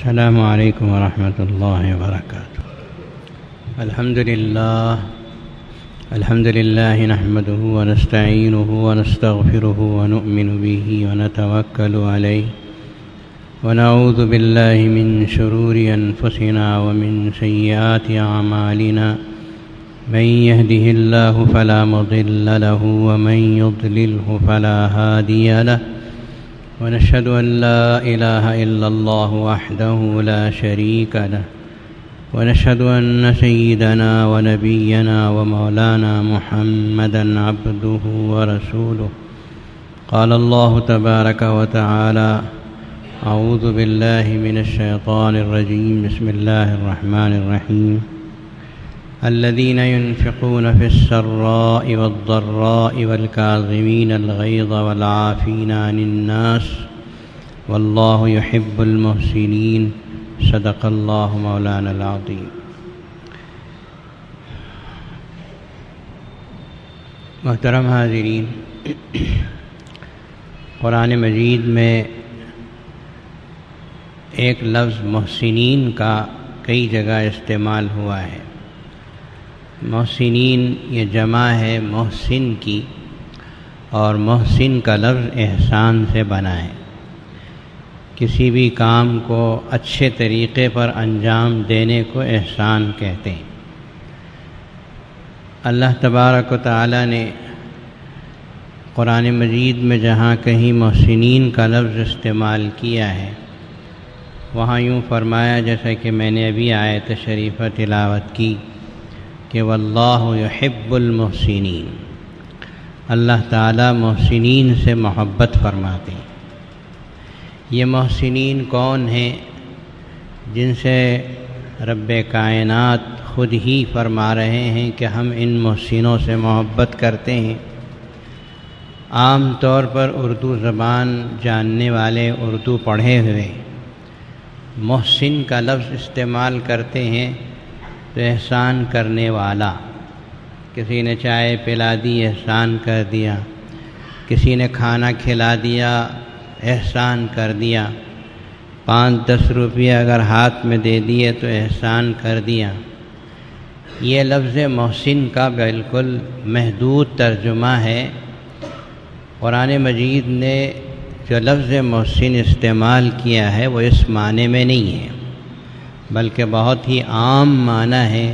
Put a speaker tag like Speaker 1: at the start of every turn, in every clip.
Speaker 1: السلام علیکم ورحمۃ اللہ وبرکاتہ۔ الحمد للہ نحمده ونستعینه ونستغفره ونؤمن به ونتوکل علیہ ونعوذ باللہ من شرور انفسنا ومن سیئات اعمالنا من يهده الله فلا مضل له ومن يضلله فلا هادي له ونشهد أن لا إله إلا الله وحده لا شريك له ونشهد أن سيدنا ونبينا ومولانا محمدا عبده ورسوله قال الله تبارك وتعالى أعوذ بالله من الشيطان الرجيم بسم الله الرحمن الرحيم الذين ينفقون في السراء والضراء والكاظمين الغيظ والعافين عن الناس والله يحب المحسنين صدق الله مولانا العظيم۔ محترم حاضرین، قرآن مجید میں ایک لفظ محسنین کا کئی جگہ استعمال ہوا ہے۔ محسنین یہ جمع ہے محسن کی، اور محسن کا لفظ احسان سے بنا ہے۔ کسی بھی کام کو اچھے طریقے پر انجام دینے کو احسان کہتے ہیں۔ اللہ تبارک و تعالی نے قرآن مجید میں جہاں کہیں محسنین کا لفظ استعمال کیا ہے، وہاں یوں فرمایا جیسا کہ میں نے ابھی آیت شریفہ تلاوت کی کہ واللہ یحب المحسنین، اللہ تعالیٰ محسنین سے محبت فرماتے ہیں۔ یہ محسنین کون ہیں؟ جن سے رب کائنات خود ہی فرما رہے ہیں کہ ہم ان محسنوں سے محبت کرتے ہیں۔ عام طور پر اردو زبان جاننے والے، اردو پڑھے ہوئے محسن کا لفظ استعمال کرتے ہیں تو احسان کرنے والا، کسی نے چائے پلا دی احسان کر دیا، کسی نے کھانا کھلا دیا احسان کر دیا، 5-10 روپیہ اگر ہاتھ میں دے دیے تو احسان کر دیا۔ یہ لفظ محسن کا بالکل محدود ترجمہ ہے۔ قرآن مجید نے جو لفظ محسن استعمال کیا ہے وہ اس معنی میں نہیں ہے، بلکہ بہت ہی عام معنی ہے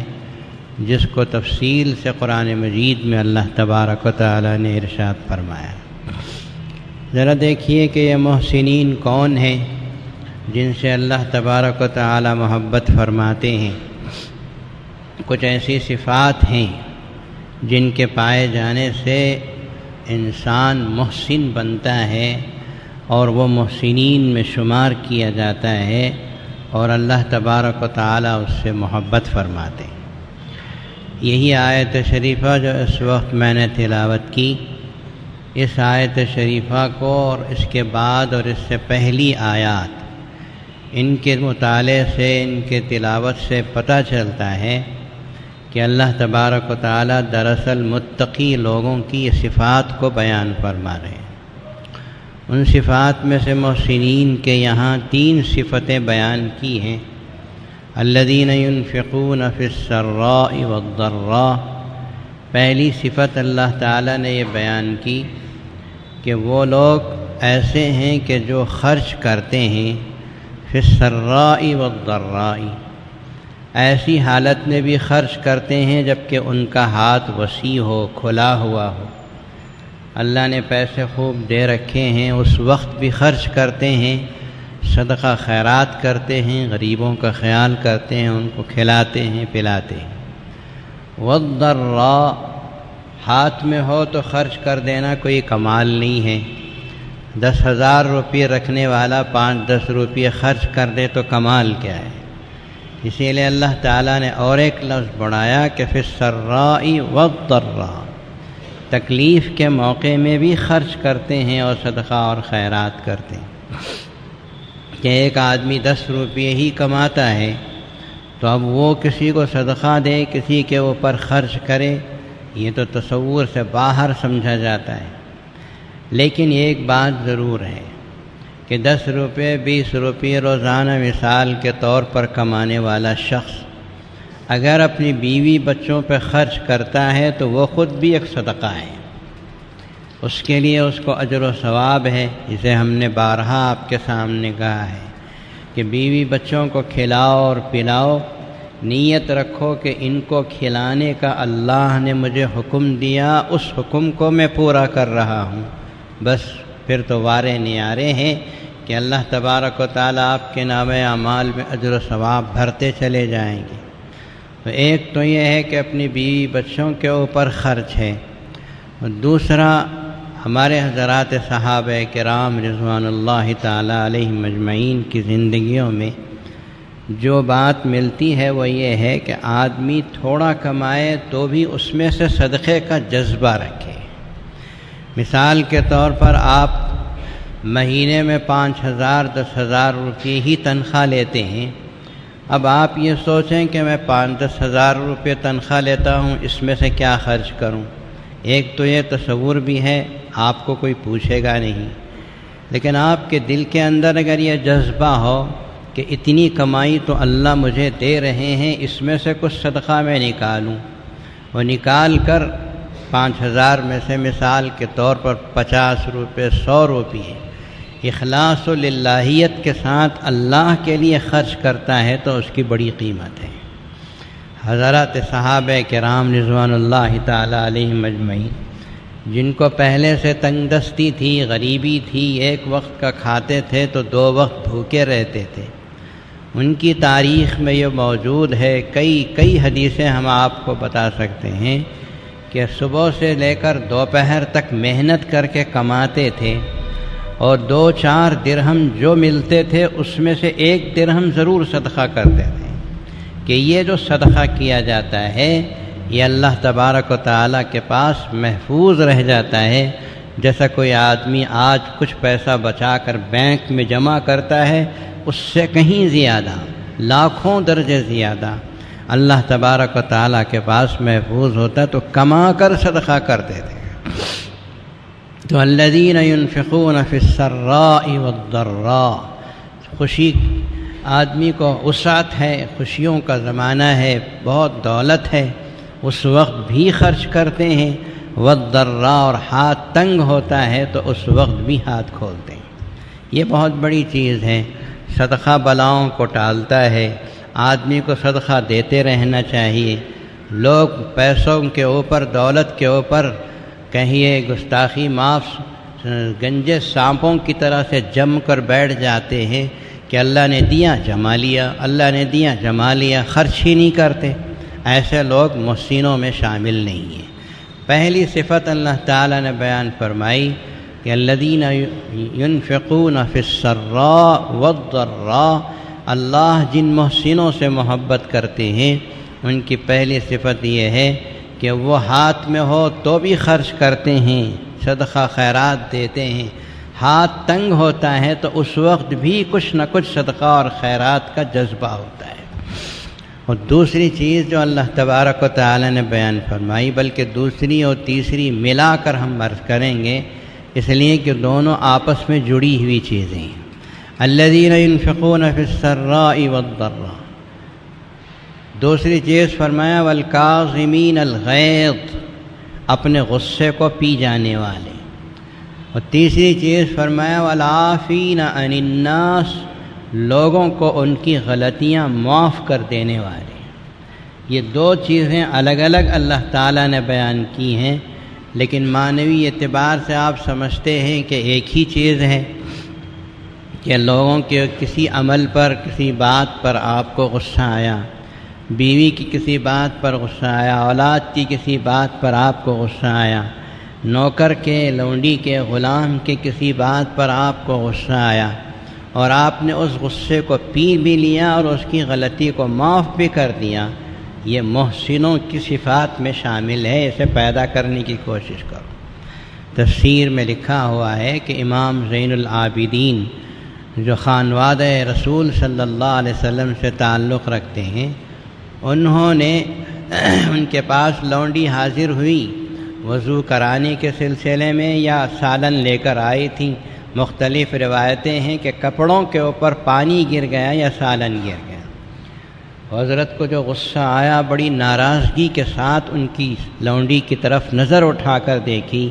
Speaker 1: جس کو تفصیل سے قرآن مجید میں اللہ تبارک و تعالی نے ارشاد فرمایا۔ ذرا دیکھیے کہ یہ محسنین کون ہیں جن سے اللہ تبارک و تعالی محبت فرماتے ہیں۔ کچھ ایسی صفات ہیں جن کے پائے جانے سے انسان محسن بنتا ہے اور وہ محسنین میں شمار کیا جاتا ہے، اور اللہ تبارک و تعالی اس سے محبت فرماتے ہیں۔ یہی آیت شریفہ جو اس وقت میں نے تلاوت کی، اس آیت شریفہ کو اور اس کے بعد اور اس سے پہلی آیات، ان کے مطالعے سے، ان کے تلاوت سے پتہ چلتا ہے کہ اللہ تبارک و تعالی دراصل متقی لوگوں کی یہ صفات کو بیان فرما رہے ہیں۔ ان صفات میں سے محسنین کے یہاں 3 صفتیں بیان کی ہیں۔ الذین ينفقون فی السراء والضراء، پہلی صفت اللہ تعالیٰ نے یہ بیان کی کہ وہ لوگ ایسے ہیں کہ جو خرچ کرتے ہیں فی السراء والضراء، ایسی حالت میں بھی خرچ کرتے ہیں جبکہ ان کا ہاتھ وسیع ہو، کھلا ہوا ہو، اللہ نے پیسے خوب دے رکھے ہیں، اس وقت بھی خرچ کرتے ہیں، صدقہ خیرات کرتے ہیں، غریبوں کا خیال کرتے ہیں، ان کو کھلاتے ہیں، پلاتے ہیں۔ والضراء، ہاتھ میں ہو تو خرچ کر دینا کوئی کمال نہیں ہے۔ 10,000 روپے رکھنے والا 5-10 روپے خرچ کر دے تو کمال کیا ہے؟ اسی لیے اللہ تعالیٰ نے اور ایک لفظ بڑھایا کہ فی السراء والضراء، تکلیف کے موقع میں بھی خرچ کرتے ہیں اور صدقہ اور خیرات کرتے ہیں۔ کہ ایک آدمی 10 روپے ہی کماتا ہے تو اب وہ کسی کو صدقہ دے، کسی کے اوپر خرچ کرے، یہ تو تصور سے باہر سمجھا جاتا ہے۔ لیکن ایک بات ضرور ہے کہ 10 روپے 20 روپے روزانہ مثال کے طور پر کمانے والا شخص اگر اپنی بیوی بچوں پہ خرچ کرتا ہے تو وہ خود بھی ایک صدقہ ہے، اس کے لیے اس کو اجر و ثواب ہے۔ جسے ہم نے بارہا آپ کے سامنے کہا ہے کہ بیوی بچوں کو کھلاؤ اور پلاؤ، نیت رکھو کہ ان کو کھلانے کا اللہ نے مجھے حکم دیا، اس حکم کو میں پورا کر رہا ہوں، بس پھر تو وارے نیارے ہیں کہ اللہ تبارک و تعالیٰ آپ کے نامہ اعمال میں اجر و ثواب بھرتے چلے جائیں گے۔ تو ایک تو یہ ہے کہ اپنی بیوی بچوں کے اوپر خرچ ہے، اور دوسرا ہمارے حضرات صحابہ کرام رضوان اللہ تعالیٰ علیہم اجمعین کی زندگیوں میں جو بات ملتی ہے وہ یہ ہے کہ آدمی تھوڑا کمائے تو بھی اس میں سے صدقے کا جذبہ رکھے۔ مثال کے طور پر آپ مہینے میں 5,000 10,000 روپے ہی تنخواہ لیتے ہیں، اب آپ یہ سوچیں کہ میں 5-10 ہزار روپے تنخواہ لیتا ہوں، اس میں سے کیا خرچ کروں۔ ایک تو یہ تصور بھی ہے، آپ کو کوئی پوچھے گا نہیں، لیکن آپ کے دل کے اندر اگر یہ جذبہ ہو کہ اتنی کمائی تو اللہ مجھے دے رہے ہیں، اس میں سے کچھ صدقہ میں نکالوں، وہ نکال کر 5,000 میں سے مثال کے طور پر 50 روپے 100 روپے اخلاص و للہیت کے ساتھ اللہ کے لیے خرچ کرتا ہے تو اس کی بڑی قیمت ہے۔ حضرات صحابہ کرام رضوان اللہ تعالیٰ علیہم اجمعین جن کو پہلے سے تنگ دستی تھی، غریبی تھی، ایک وقت کا کھاتے تھے تو 2 وقت بھوکے رہتے تھے، ان کی تاریخ میں یہ موجود ہے۔ کئی حدیثیں ہم آپ کو بتا سکتے ہیں کہ صبح سے لے کر دوپہر تک محنت کر کے کماتے تھے، اور 2-4 درہم جو ملتے تھے اس میں سے 1 درہم ضرور صدقہ کرتے تھے کہ یہ جو صدقہ کیا جاتا ہے یہ اللہ تبارک و تعالیٰ کے پاس محفوظ رہ جاتا ہے۔ جیسا کوئی آدمی آج کچھ پیسہ بچا کر بینک میں جمع کرتا ہے، اس سے کہیں زیادہ، لاکھوں درجے زیادہ اللہ تبارک و تعالیٰ کے پاس محفوظ ہوتا، تو کما کر صدقہ کرتے تھے۔ تو الذین ينفقون فی السراء والضراء، خوشی آدمی کو وسعت ہے، خوشیوں کا زمانہ ہے، بہت دولت ہے، اس وقت بھی خرچ کرتے ہیں، والضراء اور ہاتھ تنگ ہوتا ہے تو اس وقت بھی ہاتھ کھولتے ہیں۔ یہ بہت بڑی چیز ہے، صدقہ بلاؤں کو ٹالتا ہے، آدمی کو صدقہ دیتے رہنا چاہیے۔ لوگ پیسوں کے اوپر، دولت کے اوپر کہیے گستاخی معاف گنجے سانپوں کی طرح سے جم کر بیٹھ جاتے ہیں کہ اللہ نے دیا جما لیا، اللہ نے دیا جما لیا، خرچ ہی نہیں کرتے۔ ایسے لوگ محسنوں میں شامل نہیں ہیں۔ پہلی صفت اللہ تعالیٰ نے بیان فرمائی کہ الذین ينفقون فی السراء والضراء، اللہ جن محسنوں سے محبت کرتے ہیں ان کی پہلی صفت یہ ہے کہ وہ ہاتھ میں ہو تو بھی خرچ کرتے ہیں، صدقہ خیرات دیتے ہیں، ہاتھ تنگ ہوتا ہے تو اس وقت بھی کچھ نہ کچھ صدقہ اور خیرات کا جذبہ ہوتا ہے۔ اور دوسری چیز جو اللہ تبارک و تعالی نے بیان فرمائی، بلکہ دوسری اور تیسری ملا کر ہم عرض کریں گے، اس لیے کہ دونوں آپس میں جڑی ہوئی چیزیں ہیں۔ الذین ينفقون فی السراء والضراء، دوسری چیز فرمایا والکاظمین الغیظ، اپنے غصے کو پی جانے والے، اور تیسری چیز فرمایا والعافین عن الناس، لوگوں کو ان کی غلطیاں معاف کر دینے والے۔ یہ دو چیزیں الگ الگ اللہ تعالیٰ نے بیان کی ہیں، لیکن معنوی اعتبار سے آپ سمجھتے ہیں کہ ایک ہی چیز ہے کہ لوگوں کے کسی عمل پر، کسی بات پر آپ کو غصہ آیا، بیوی کی کسی بات پر غصہ آیا، اولاد کی کسی بات پر آپ کو غصہ آیا، نوکر کے، لونڈی کے، غلام کے کسی بات پر آپ کو غصہ آیا، اور آپ نے اس غصے کو پی بھی لیا اور اس کی غلطی کو معاف بھی کر دیا۔ یہ محسنوں کی صفات میں شامل ہے، اسے پیدا کرنے کی کوشش کرو۔ تفسیر میں لکھا ہوا ہے کہ امام زین العابدین جو خانوادہ رسول صلی اللہ علیہ وسلم سے تعلق رکھتے ہیں، انہوں نے ان کے پاس لونڈی حاضر ہوئی وضو کرانے کے سلسلے میں، یا سالن لے کر آئی تھی، مختلف روایتیں ہیں کہ کپڑوں کے اوپر پانی گر گیا یا سالن گر گیا۔ حضرت کو جو غصہ آیا، بڑی ناراضگی کے ساتھ ان کی لونڈی کی طرف نظر اٹھا کر دیکھی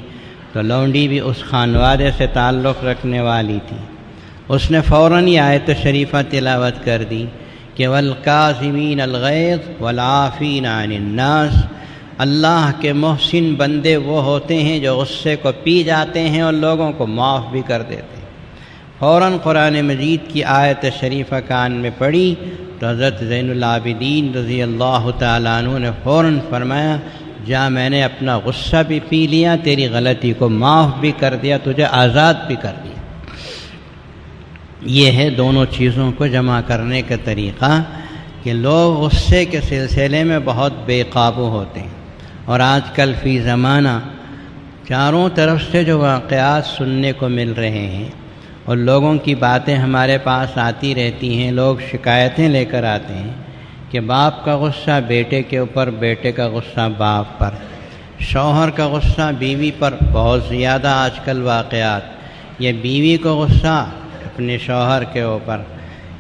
Speaker 1: تو لونڈی بھی اس خانوادے سے تعلق رکھنے والی تھی۔ اس نے فوراً یہ آیت شریفہ تلاوت کر دی کہ والکاظمین الغیظ والعافین عن الناس، اللہ کے محسن بندے وہ ہوتے ہیں جو غصے کو پی جاتے ہیں اور لوگوں کو معاف بھی کر دیتے ہیں۔ فوراً قرآن مجید کی آیت شریفہ کان میں پڑی تو حضرت زین العابدین رضی اللہ تعالیٰ عنہ نے فوراً فرمایا، جا میں نے اپنا غصہ بھی پی لیا، تیری غلطی کو معاف بھی کر دیا، تجھے آزاد بھی کر دیا۔ یہ ہے دونوں چیزوں کو جمع کرنے کا طریقہ کہ لوگ غصے کے سلسلے میں بہت بے قابو ہوتے ہیں، اور آج کل فی زمانہ چاروں طرف سے جو واقعات سننے کو مل رہے ہیں اور لوگوں کی باتیں ہمارے پاس آتی رہتی ہیں، لوگ شکایتیں لے کر آتے ہیں کہ باپ کا غصہ بیٹے کے اوپر، بیٹے کا غصہ باپ پر، شوہر کا غصہ بیوی پر، بہت زیادہ آج کل واقعات، یا بیوی کو غصہ اپنے شوہر کے اوپر۔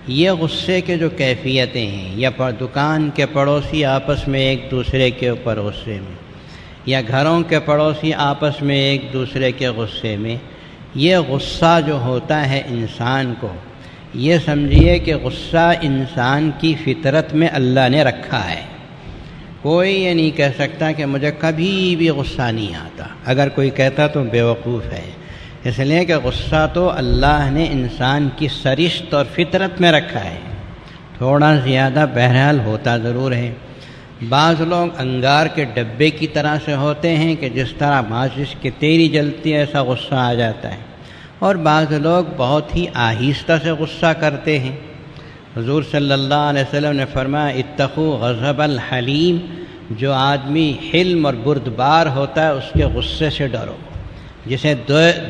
Speaker 1: یہ غصے کے جو کیفیتیں ہیں، یا دکان کے پڑوسی آپس میں ایک دوسرے کے اوپر غصے میں، یا گھروں کے پڑوسی آپس میں ایک دوسرے کے غصے میں، یہ غصہ جو ہوتا ہے انسان کو، یہ سمجھیے کہ غصہ انسان کی فطرت میں اللہ نے رکھا ہے۔ کوئی یہ نہیں کہہ سکتا کہ مجھے کبھی بھی غصہ نہیں آتا، اگر کوئی کہتا تو بیوقوف ہے، اس لیے کہ غصہ تو اللہ نے انسان کی سرشت اور فطرت میں رکھا ہے۔ تھوڑا زیادہ بہرحال ہوتا ضرور ہے۔ بعض لوگ انگار کے ڈبے کی طرح سے ہوتے ہیں کہ جس طرح ماچس کی تیری جلتی ہے، ایسا غصہ آ جاتا ہے، اور بعض لوگ بہت ہی آہستہ سے غصہ کرتے ہیں۔ حضور صلی اللہ علیہ وسلم نے فرمایا اتقوا غضب الحلیم، جو آدمی حلم اور بردبار ہوتا ہے اس کے غصے سے ڈرو۔ جسے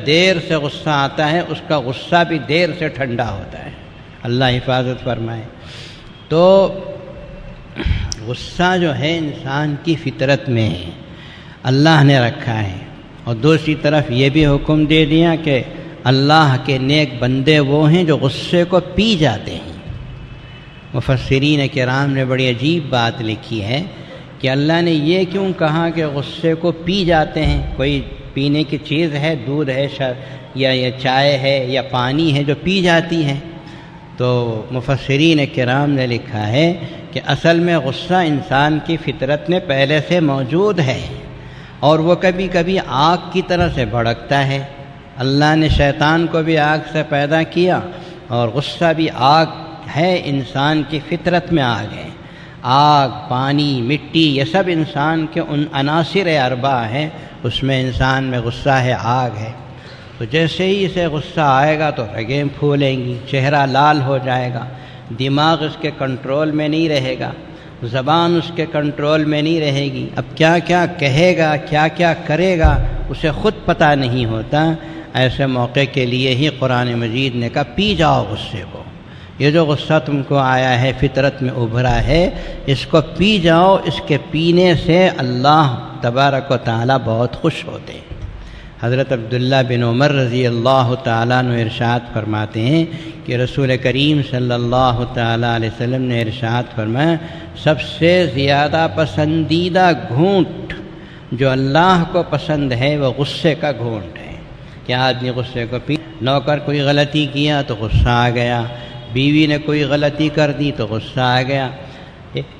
Speaker 1: دیر سے غصہ آتا ہے اس کا غصہ بھی دیر سے ٹھنڈا ہوتا ہے، اللہ حفاظت فرمائے۔ تو غصہ جو ہے انسان کی فطرت میں ہے، اللہ نے رکھا ہے، اور دوسری طرف یہ بھی حکم دے دیا کہ اللہ کے نیک بندے وہ ہیں جو غصے کو پی جاتے ہیں۔ مفسرین کرام نے بڑی عجیب بات لکھی ہے کہ اللہ نے یہ کیوں کہا کہ غصے کو پی جاتے ہیں؟ کوئی پینے کی چیز ہے، دودھ ہے یا چائے ہے یا پانی ہے جو پی جاتی ہے؟ تو مفسرین کرام نے لکھا ہے کہ اصل میں غصہ انسان کی فطرت میں پہلے سے موجود ہے، اور وہ کبھی کبھی آگ کی طرح سے بھڑکتا ہے۔ اللہ نے شیطان کو بھی آگ سے پیدا کیا، اور غصہ بھی آگ ہے، انسان کی فطرت میں آگ ہے۔ آگ، پانی، مٹی، یہ سب انسان کے ان عناصر اربع ہیں، اس میں انسان میں غصہ ہے، آگ ہے۔ تو جیسے ہی اسے غصہ آئے گا تو رگیں پھولیں گی، چہرہ لال ہو جائے گا، دماغ اس کے کنٹرول میں نہیں رہے گا، زبان اس کے کنٹرول میں نہیں رہے گی، اب کیا کیا کہے گا، کیا کیا کرے گا، اسے خود پتہ نہیں ہوتا۔ ایسے موقع کے لیے ہی قرآن مجید نے کہا پی جاؤ غصے کو، یہ جو غصہ تم کو آیا ہے، فطرت میں ابھرا ہے، اس کو پی جاؤ، اس کے پینے سے اللہ تبارک و تعالیٰ بہت خوش ہوتے ہیں۔ حضرت عبداللہ بن عمر رضی اللہ تعالیٰ عنہ ارشاد فرماتے ہیں کہ رسول کریم صلی اللہ تعالیٰ علیہ وسلم نے ارشاد فرمایا، سب سے زیادہ پسندیدہ گھونٹ جو اللہ کو پسند ہے وہ غصے کا گھونٹ ہے۔ کیا آدمی غصے کو پی، نوکر کوئی غلطی کیا تو غصہ آ گیا، بیوی نے کوئی غلطی کر دی تو غصہ آ گیا۔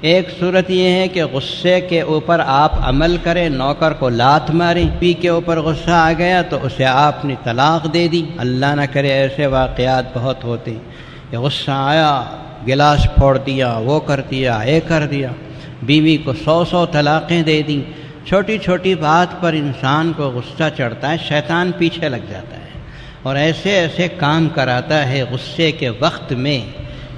Speaker 1: ایک صورت یہ ہے کہ غصے کے اوپر آپ عمل کریں، نوکر کو لات ماریں، بیوی کے اوپر غصہ آ گیا تو اسے آپ نے طلاق دے دی۔ اللہ نہ کرے ایسے واقعات بہت ہوتے ہیں کہ غصہ آیا، گلاس پھوڑ دیا، وہ کر دیا، یہ کر دیا، بیوی کو 100 طلاقیں دے دیں۔ چھوٹی چھوٹی بات پر انسان کو غصہ چڑھتا ہے، شیطان پیچھے لگ جاتا ہے اور ایسے ایسے کام کراتا ہے غصے کے وقت میں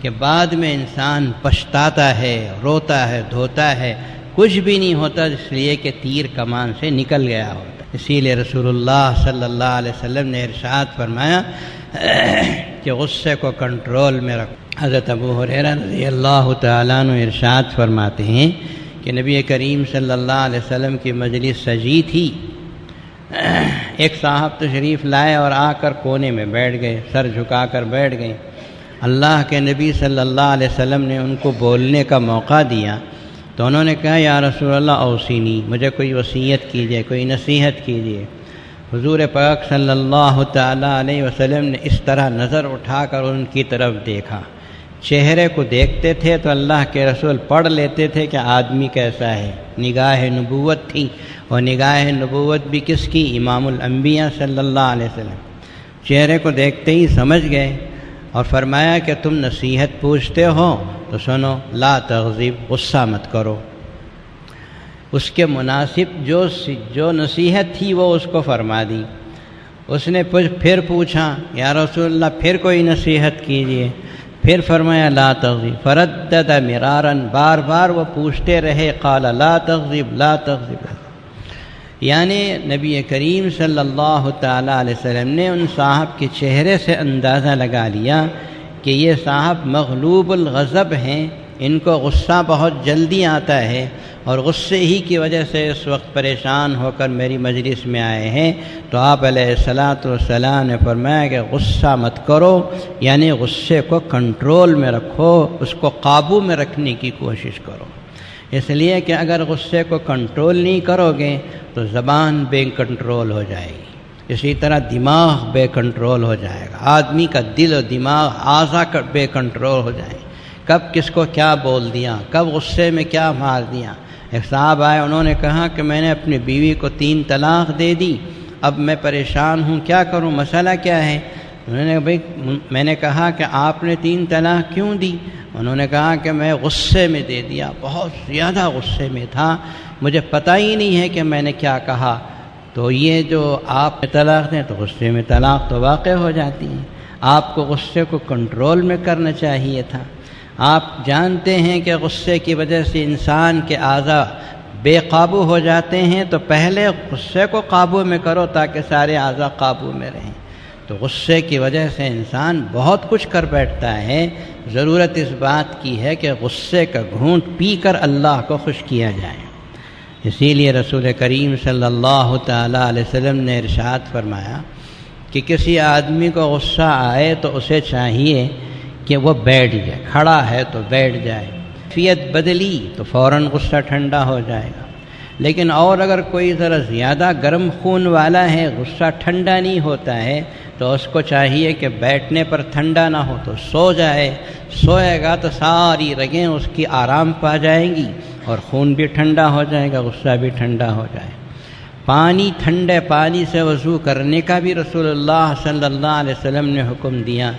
Speaker 1: کہ بعد میں انسان پچھتاتا ہے، روتا ہے، دھوتا ہے، کچھ بھی نہیں ہوتا، اس لیے کہ تیر کمان سے نکل گیا ہوتا۔ اسی لیے رسول اللہ صلی اللہ علیہ وسلم نے ارشاد فرمایا کہ غصے کو کنٹرول میں رکھو۔ حضرت ابو ہریرہ رضی اللہ تعالیٰ عنہ ارشاد فرماتے ہیں کہ نبی کریم صلی اللہ علیہ وسلم کی مجلس سجی تھی ایک صاحب تشریف لائے اور آ کر کونے میں بیٹھ گئے، سر جھکا کر بیٹھ گئے۔ اللہ کے نبی صلی اللہ علیہ وسلم نے ان کو بولنے کا موقع دیا تو انہوں نے کہا یا رسول اللہ اوصینی، مجھے کوئی وصیت کیجیے، کوئی نصیحت کیجیے۔ حضور پاک صلی اللہ تعالیٰ علیہ وسلم نے اس طرح نظر اٹھا کر ان کی طرف دیکھا، چہرے کو دیکھتے تھے تو اللہ کے رسول پڑھ لیتے تھے کہ آدمی کیسا ہے۔ نگاہ نبوت تھی، اور نگاہ نبوت بھی کس کی؟ امام الانبیاء صلی اللہ علیہ وسلم۔ چہرے کو دیکھتے ہی سمجھ گئے اور فرمایا کہ تم نصیحت پوچھتے ہو تو سنو، لا تغضب، غصہ مت کرو۔ اس کے مناسب جو نصیحت تھی وہ اس کو فرما دی۔ اس نے پھر پوچھا یا رسول اللہ پھر کوئی نصیحت کیجیے، پھر فرمایا لا تغضب، فردد مرارن، بار بار وہ پوچھتے رہے، قال لا تغضب لا تغضب۔ یعنی نبی کریم صلی اللہ تعالیٰ علیہ وسلم نے ان صاحب کے چہرے سے اندازہ لگا لیا کہ یہ صاحب مغلوب الغضب ہیں، ان کو غصہ بہت جلدی آتا ہے، اور غصے ہی کی وجہ سے اس وقت پریشان ہو کر میری مجلس میں آئے ہیں۔ تو آپ علیہ الصلاۃ والسلام نے فرمایا کہ غصہ مت کرو، یعنی غصے کو کنٹرول میں رکھو، اس کو قابو میں رکھنے کی کوشش کرو، اس لیے کہ اگر غصے کو کنٹرول نہیں کرو گے تو زبان بے کنٹرول ہو جائے گی، اسی طرح دماغ بے کنٹرول ہو جائے گا، آدمی کا دل و دماغ اعضاء بے کنٹرول ہو جائے، کب کس کو کیا بول دیا، کب غصے میں کیا مار دیا۔ ایک صاحب آئے، انہوں نے کہا کہ میں نے اپنی بیوی کو 3 طلاق دے دی، اب میں پریشان ہوں، کیا کروں، مسئلہ کیا ہے؟ انہوں نے بھائی میں نے کہا کہ آپ نے 3 طلاق کیوں دی؟ انہوں نے کہا کہ میں غصے میں دے دیا، بہت زیادہ غصے میں تھا، مجھے پتہ ہی نہیں ہے کہ میں نے کیا کہا۔ تو یہ جو آپ نے طلاق دیں تو غصے میں طلاق تو واقع ہو جاتی ہے، آپ کو غصے کو کنٹرول میں کرنا چاہیے تھا۔ آپ جانتے ہیں کہ غصے کی وجہ سے انسان کے اعضاء بے قابو ہو جاتے ہیں، تو پہلے غصے کو قابو میں کرو تاکہ سارے اعضاء قابو میں رہیں۔ تو غصے کی وجہ سے انسان بہت کچھ کر بیٹھتا ہے، ضرورت اس بات کی ہے کہ غصے کا گھونٹ پی کر اللہ کو خوش کیا جائے۔ اسی لیے رسول کریم صلی اللہ تعالیٰ علیہ وسلم نے ارشاد فرمایا کہ کسی آدمی کو غصہ آئے تو اسے چاہیے کہ وہ بیٹھ جائے، کھڑا ہے تو بیٹھ جائے، کیفیت بدلی تو فوراً غصہ ٹھنڈا ہو جائے گا۔ لیکن اور اگر کوئی ذرا زیادہ گرم خون والا ہے، غصہ ٹھنڈا نہیں ہوتا ہے، تو اس کو چاہیے کہ بیٹھنے پر ٹھنڈا نہ ہو تو سو جائے، سوئے گا تو ساری رگیں اس کی آرام پا جائیں گی اور خون بھی ٹھنڈا ہو جائے گا، غصہ بھی ٹھنڈا ہو جائے۔ پانی، ٹھنڈے پانی سے وضو کرنے کا بھی رسول اللہ صلی اللہ علیہ وسلم نے حکم دیا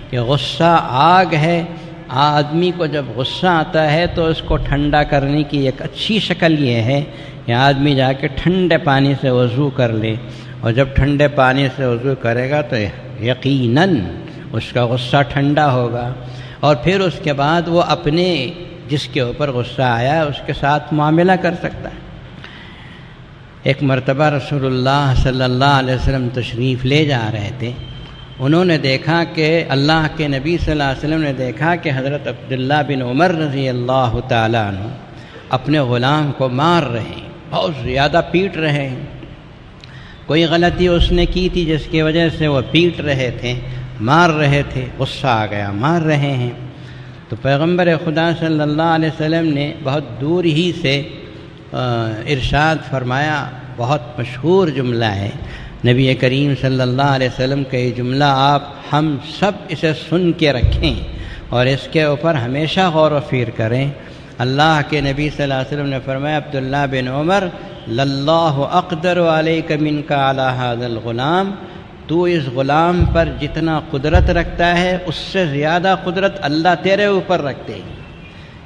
Speaker 1: کہ غصہ آگ ہے، آدمی کو جب غصہ آتا ہے تو اس کو ٹھنڈا کرنے کی ایک اچھی شکل یہ ہے کہ آدمی جا کے ٹھنڈے پانی سے وضو کر لے، اور جب ٹھنڈے پانی سے وضو کرے گا تو یقیناً اس کا غصہ ٹھنڈا ہوگا، اور پھر اس کے بعد وہ اپنے جس کے اوپر غصہ آیا اس کے ساتھ معاملہ کر سکتا ہے۔ ایک مرتبہ رسول اللہ صلی اللہ علیہ وسلم تشریف لے جا رہے تھے، انہوں نے دیکھا کہ اللہ کے نبی صلی اللہ علیہ وسلم نے دیکھا کہ حضرت عبداللہ بن عمر رضی اللہ تعالیٰ عنہ اپنے غلام کو مار رہے ہیں، بہت زیادہ پیٹ رہے ہیں۔ کوئی غلطی اس نے کی تھی جس کی وجہ سے وہ پیٹ رہے تھے، مار رہے تھے، غصہ آ گیا، مار رہے ہیں۔ تو پیغمبر خدا صلی اللہ علیہ وسلم نے بہت دور ہی سے ارشاد فرمایا، بہت مشہور جملہ ہے نبی کریم صلی اللہ علیہ وسلم کا یہ جملہ، آپ ہم سب اسے سن کے رکھیں اور اس کے اوپر ہمیشہ غور و فکر کریں۔ اللہ کے نبی صلی اللہ علیہ وسلم نے فرمایا، عبداللہ بن عمر للہ اقدر علیک منک علی ھذا الغلام، تو اس غلام پر جتنا قدرت رکھتا ہے اس سے زیادہ قدرت اللہ تیرے اوپر رکھتے ہیں،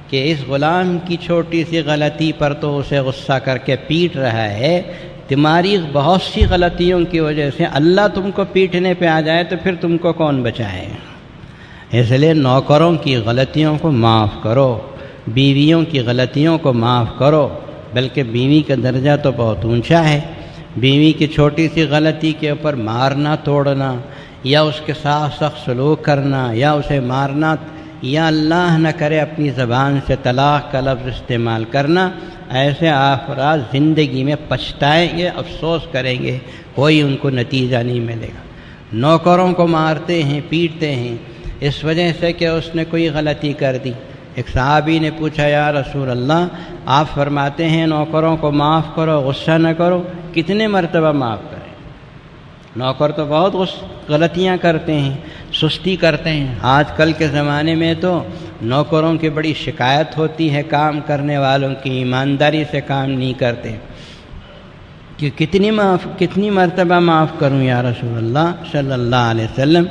Speaker 1: کہ اس غلام کی چھوٹی سی غلطی پر تو اسے غصہ کر کے پیٹ رہا ہے، تمہاری بہت سی غلطیوں کی وجہ سے اللہ تم کو پیٹنے پہ آ جائے تو پھر تم کو کون بچائے؟ اس لیے نوکروں کی غلطیوں کو معاف کرو، بیویوں کی غلطیوں کو معاف کرو، بلکہ بیوی کا درجہ تو بہت اونچا ہے۔ بیوی کی چھوٹی سی غلطی کے اوپر مارنا، توڑنا، یا اس کے ساتھ سخت سلوک کرنا، یا اسے مارنا، یا اللہ نہ کرے اپنی زبان سے طلاق کا لفظ استعمال کرنا، ایسے افراد زندگی میں پچھتائیں گے، افسوس کریں گے، کوئی ان کو نتیجہ نہیں ملے گا۔ نوکروں کو مارتے ہیں، پیٹتے ہیں، اس وجہ سے کہ اس نے کوئی غلطی کر دی۔ ایک صحابی نے پوچھا یا رسول اللہ، آپ فرماتے ہیں نوکروں کو معاف کرو، غصہ نہ کرو، کتنے مرتبہ معاف کریں؟ نوکر تو بہت غلطیاں کرتے ہیں، سستی کرتے ہیں۔ آج کل کے زمانے میں تو نوکروں کی بڑی شکایت ہوتی ہے، کام کرنے والوں کی ایمانداری سے کام نہیں کرتے، کہ کتنی مرتبہ معاف کروں یا رسول اللہ صلی اللہ علیہ وسلم؟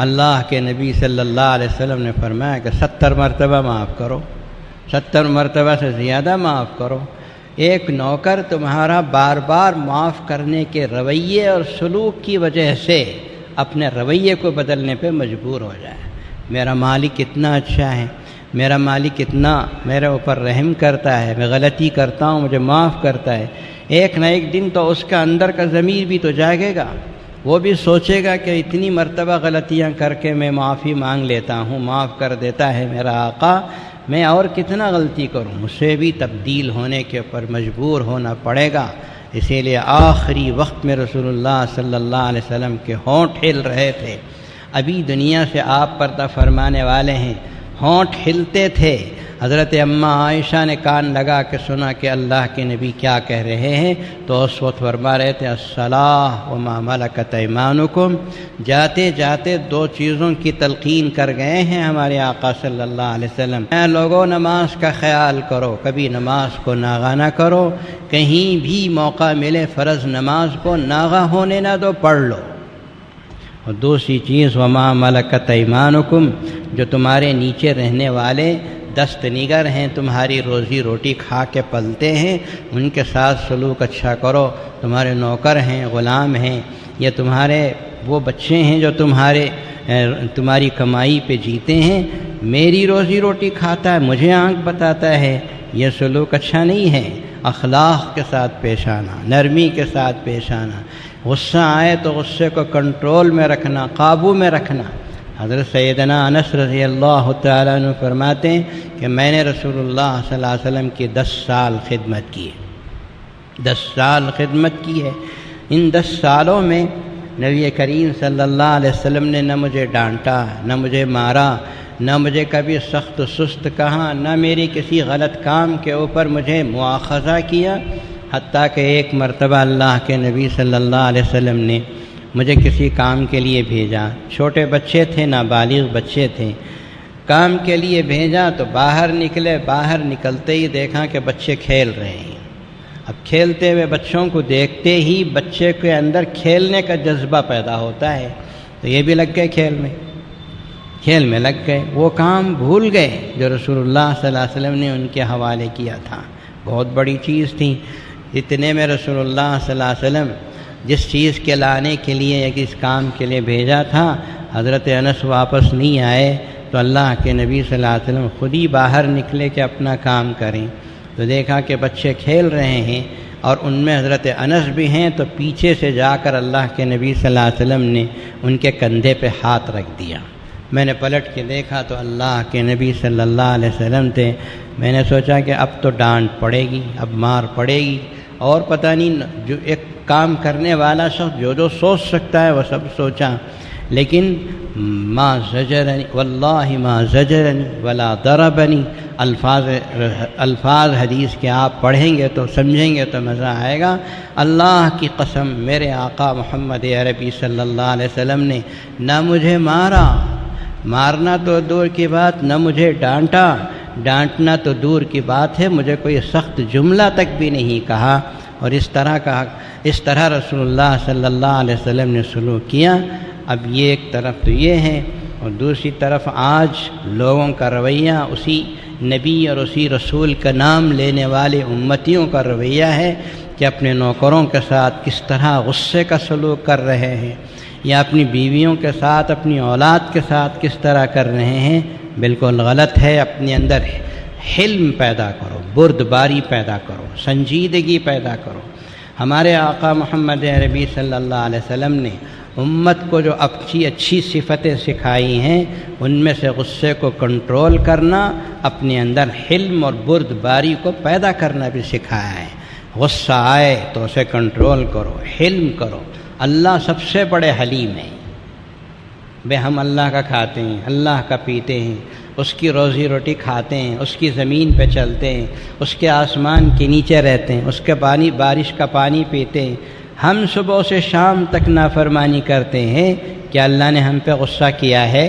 Speaker 1: اللہ کے نبی صلی اللہ علیہ وسلم نے فرمایا کہ 70 مرتبہ معاف کرو، 70 مرتبہ سے زیادہ معاف کرو۔ ایک نوکر تمہارا بار بار معاف کرنے کے رویے اور سلوک کی وجہ سے اپنے رویے کو بدلنے پہ مجبور ہو جائے۔ میرا مالک کتنا اچھا ہے، میرا مالک کتنا میرے اوپر رحم کرتا ہے، میں غلطی کرتا ہوں مجھے معاف کرتا ہے۔ ایک نہ ایک دن تو اس کا اندر کا ضمیر بھی تو جاگے گا، وہ بھی سوچے گا کہ اتنی مرتبہ غلطیاں کر کے میں معافی مانگ لیتا ہوں، معاف کر دیتا ہے میرا آقا، میں اور کتنا غلطی کروں، اسے بھی تبدیل ہونے کے اوپر مجبور ہونا پڑے گا۔ اسی لیے آخری وقت میں رسول اللہ صلی اللہ علیہ وسلم کے ہونٹ ہل رہے تھے، ابھی دنیا سے آپ پردہ فرمانے والے ہیں، ہونٹ ہلتے تھے۔ حضرت اماں عائشہ نے کان لگا کے سنا کہ اللہ کے نبی کیا کہہ رہے ہیں، تو اس وقت فرما رہے تھے الصلاۃ وما ملکت ایمانکم۔ جاتے جاتے 2 چیزوں کی تلقین کر گئے ہیں ہمارے آقا صلی اللہ علیہ وسلم، اے لوگوں نماز کا خیال کرو، کبھی نماز کو ناغہ نہ کرو، کہیں بھی موقع ملے فرض نماز کو ناغہ ہونے نہ دو، پڑھ لو۔ اور دوسری چیز وما ملکت ایمانکم، جو تمہارے نیچے رہنے والے دست نگر ہیں، تمہاری روزی روٹی کھا کے پلتے ہیں، ان کے ساتھ سلوک اچھا کرو۔ تمہارے نوکر ہیں، غلام ہیں، یا تمہارے وہ بچے ہیں جو تمہاری کمائی پہ جیتے ہیں، میری روزی روٹی کھاتا ہے، مجھے آنکھ بتاتا ہے، یہ سلوک اچھا نہیں ہے۔ اخلاق کے ساتھ پیش آنا، نرمی کے ساتھ پیش آنا، غصہ آئے تو غصے کو کنٹرول میں رکھنا، قابو میں رکھنا۔ حضرت سیدنا انس رضی اللہ تعالیٰ عنہ فرماتے ہیں کہ میں نے رسول اللہ صلی اللہ علیہ وسلم کی 10 سال خدمت کی ہے، 10 سال خدمت کی ہے۔ ان 10 سالوں میں نبی کریم صلی اللہ علیہ وسلم نے نہ مجھے ڈانٹا، نہ مجھے مارا، نہ مجھے کبھی سخت سست کہا، نہ میری کسی غلط کام کے اوپر مجھے مواخذہ کیا، حتیٰ کہ ایک مرتبہ اللہ کے نبی صلی اللہ علیہ وسلم نے مجھے کسی کام کے لیے بھیجا، چھوٹے بچے تھے، نابالغ بچے تھے، کام کے لیے بھیجا تو باہر نکلے، باہر نکلتے ہی دیکھا کہ بچے کھیل رہے ہیں۔ اب کھیلتے ہوئے بچوں کو دیکھتے ہی بچے کے اندر کھیلنے کا جذبہ پیدا ہوتا ہے، تو یہ بھی لگ گئے کھیل میں لگ گئے، وہ کام بھول گئے جو رسول اللہ صلی اللہ علیہ وسلم نے ان کے حوالے کیا تھا، بہت بڑی چیز تھی۔ اتنے میں رسول اللہ صلی اللہ علیہ وسلم جس چیز کے لانے کے لیے یا کس کام کے لیے بھیجا تھا، حضرت انس واپس نہیں آئے، تو اللہ کے نبی صلی اللہ علیہ وسلم خود ہی باہر نکلے کہ اپنا کام کریں، تو دیکھا کہ بچے کھیل رہے ہیں اور ان میں حضرت انس بھی ہیں، تو پیچھے سے جا کر اللہ کے نبی صلی اللہ علیہ وسلم نے ان کے کندھے پہ ہاتھ رکھ دیا۔ میں نے پلٹ کے دیکھا تو اللہ کے نبی صلی اللہ علیہ وسلم تھے۔ میں نے سوچا کہ اب تو ڈانٹ پڑے گی، اب مار پڑے گی، اور پتہ نہیں جو ایک کام کرنے والا شخص جو سوچ سکتا ہے وہ سب سوچا، لیکن ما زجرنی واللہ ما زجرنی ولا ضربنی، الفاظ حدیث کے آپ پڑھیں گے تو سمجھیں گے تو مزہ آئے گا۔ اللہ کی قسم میرے آقا محمد عربی صلی اللہ علیہ وسلم نے نہ مجھے مارنا تو دور کی بات، نہ مجھے ڈانٹنا تو دور کی بات ہے، مجھے کوئی سخت جملہ تک بھی نہیں کہا، اور اس طرح رسول اللہ صلی اللہ علیہ وسلم نے سلوک کیا۔ اب یہ ایک طرف تو یہ ہے، اور دوسری طرف آج لوگوں کا رویہ اسی نبی اور اسی رسول کا نام لینے والے امتیوں کا رویہ ہے کہ اپنے نوکروں کے ساتھ کس طرح غصے کا سلوک کر رہے ہیں، یا اپنی بیویوں کے ساتھ، اپنی اولاد کے ساتھ کس طرح کر رہے ہیں، بالکل غلط ہے۔ اپنے اندر حلم پیدا کرو، بردباری پیدا کرو، سنجیدگی پیدا کرو۔ ہمارے آقا محمد عربی صلی اللہ علیہ وسلم نے امت کو جو اچھی صفتیں سکھائی ہیں ان میں سے غصے کو کنٹرول کرنا، اپنے اندر حلم اور بردباری کو پیدا کرنا بھی سکھایا ہے۔ غصہ آئے تو اسے کنٹرول کرو، حلم کرو۔ اللہ سب سے بڑے حلیم ہیں۔ ہم اللہ کا کھاتے ہیں، اللہ کا پیتے ہیں، اس کی روزی روٹی کھاتے ہیں، اس کی زمین پہ چلتے ہیں، اس کے آسمان کے نیچے رہتے ہیں، اس کے بارش کا پانی پیتے ہیں۔ ہم صبح سے شام تک نافرمانی کرتے ہیں، کیا اللہ نے ہم پہ غصہ کیا ہے؟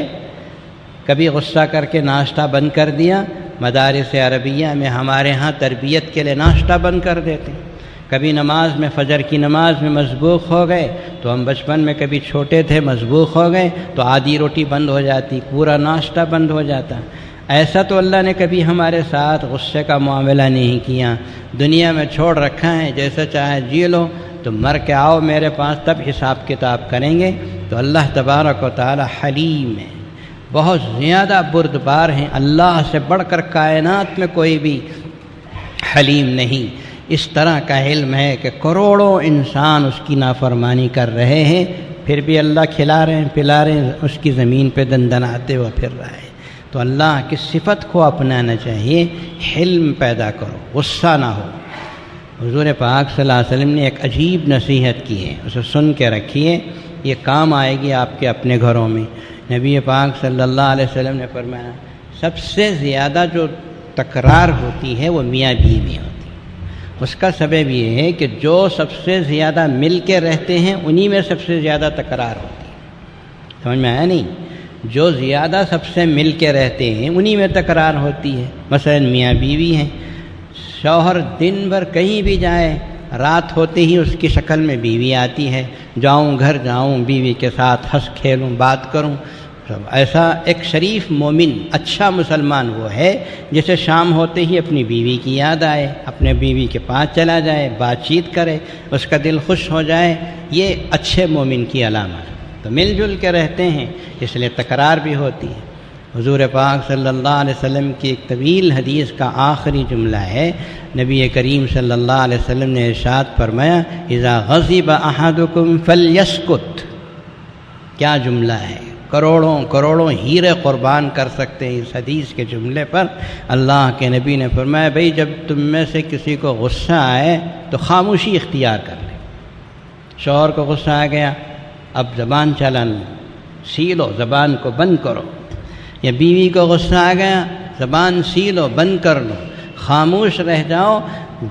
Speaker 1: کبھی غصہ کر کے ناشتہ بند کر دیا؟ مدارس عربیہ میں ہمارے ہاں تربیت کے لیے ناشتہ بند کر دیتے ہیں۔ کبھی نماز میں، فجر کی نماز میں مسبوق ہو گئے تو ہم بچپن میں کبھی چھوٹے تھے، مسبوق ہو گئے تو آدھی روٹی بند ہو جاتی، پورا ناشتہ بند ہو جاتا۔ ایسا تو اللہ نے کبھی ہمارے ساتھ غصے کا معاملہ نہیں کیا۔ دنیا میں چھوڑ رکھا ہے، جیسے چاہے جی لو، تو مر کے آؤ میرے پاس تب حساب کتاب کریں گے۔ تو اللہ تبارک و تعالی حلیم ہے، بہت زیادہ بردبار ہیں۔ اللہ سے بڑھ کر کائنات میں کوئی بھی حلیم نہیں۔ اس طرح کا علم ہے کہ کروڑوں انسان اس کی نافرمانی کر رہے ہیں، پھر بھی اللہ کھلا رہے ہیں، پلا رہے ہیں، اس کی زمین پہ دندناتے ہوئے پھر رہا ہے۔ تو اللہ کی صفت کو اپنانا چاہیے، حلم پیدا کرو، غصہ نہ ہو۔ حضور پاک صلی اللہ علیہ وسلم نے ایک عجیب نصیحت کی ہے، اسے سن کے رکھیے، یہ کام آئے گی آپ کے اپنے گھروں میں۔ نبی پاک صلی اللہ علیہ وسلم نے فرمایا، سب سے زیادہ جو تکرار ہوتی ہے وہ میاں بیوی میں ہوتی ہے۔ اس کا سبب یہ ہے کہ جو سب سے زیادہ مل کے رہتے ہیں انہی میں سب سے زیادہ تکرار ہوتی ہے۔ سمجھ میں آیا نہیں؟ جو زیادہ سب سے مل کے رہتے ہیں انہی میں تکرار ہوتی ہے۔ مثلا میاں بیوی ہیں، شوہر دن بھر کہیں بھی جائے، رات ہوتے ہی اس کی شکل میں بیوی آتی ہے، جاؤں گھر جاؤں، بیوی کے ساتھ ہنس کھیلوں، بات کروں۔ ایسا ایک شریف مومن، اچھا مسلمان وہ ہے جسے شام ہوتے ہی اپنی بیوی کی یاد آئے، اپنے بیوی کے پاس چلا جائے، بات چیت کرے، اس کا دل خوش ہو جائے۔ یہ اچھے مومن کی علامت ہے۔ تو مل جل کے رہتے ہیں، اس لیے تکرار بھی ہوتی ہے۔ حضور پاک صلی اللہ علیہ وسلم کی ایک طویل حدیث کا آخری جملہ ہے، نبی کریم صلی اللہ علیہ وسلم نے ارشاد فرمایا، اذا غضب احدکم فلیسکت۔ کیا جملہ ہے! کروڑوں ہیرے قربان کر سکتے ہیں اس حدیث کے جملے پر۔ اللہ کے نبی نے فرمایا، بھئی جب تم میں سے کسی کو غصہ آئے تو خاموشی اختیار کر لے۔ شوہر کو غصہ آ گیا، اب زبان چلانا سیلو، زبان کو بند کرو۔ یا بیوی کو غصہ آ گیا، زبان سیلو، بند کر لو، خاموش رہ جاؤ۔